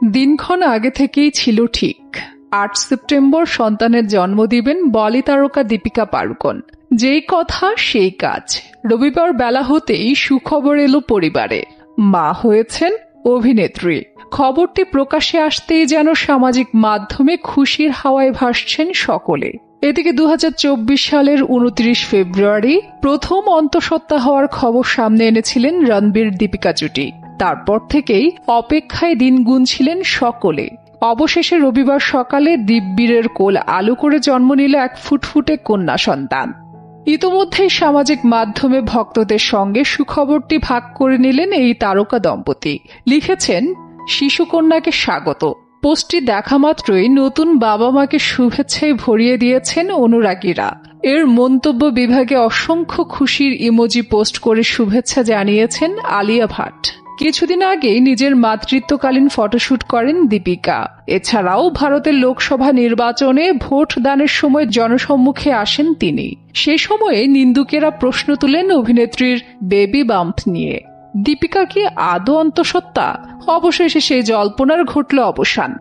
দিনক্ষণ আগে থেকেই ছিল ঠিক। ৮ সেপ্টেম্বর সন্তানের জন্ম দিবেন বলি তারকা দীপিকা পাড়ুকোন। যেই কথা সেই কাজ। রবিবার বেলা হতেই সুখবর এলো পরিবারে, মা হয়েছেন অভিনেত্রী। খবরটি প্রকাশ্যে আসতেই যেন সামাজিক মাধ্যমে খুশির হাওয়ায় ভাসছেন সকলে। এদিকে ২০২৪ সালের ২৯ ফেব্রুয়ারি প্রথম অন্তঃসত্ত্বা হওয়ার খবর সামনে এনেছিলেন রণবীর দীপিকা জুটি। তারপর থেকেই অপেক্ষায় দিন গুনছিলেন সকলে। অবশেষে রবিবার সকালে দিব্যিরের কোল আলো করে জন্ম নিল এক ফুটফুটে কন্যা সন্তান। ইতোমধ্যেই সামাজিক মাধ্যমে ভক্তদের সঙ্গে সুখবরটি ভাগ করে নিলেন এই তারকা দম্পতি। লিখেছেন, শিশুকন্যাকে স্বাগত। পোস্টটি দেখা মাত্রই নতুন বাবা মাকে শুভেচ্ছায় ভরিয়ে দিয়েছেন অনুরাগীরা। এর মন্তব্য বিভাগে অসংখ্য খুশির ইমোজি পোস্ট করে শুভেচ্ছা জানিয়েছেন আলিয়া ভাট। কিছুদিন আগেই নিজের মাতৃত্বকালীন ফটোশুট করেন দীপিকা। এছাড়াও ভারতের লোকসভা নির্বাচনে ভোট দানের সময় জনসম্মুখে আসেন তিনি। সে সময়ে নিন্দুকেরা প্রশ্ন তুলেন অভিনেত্রীর বেবি বাম্প নিয়ে। দীপিকা কি আদৌ অন্তঃসত্ত্বা? অবশেষে সেই জল্পনার ঘটল অবসান।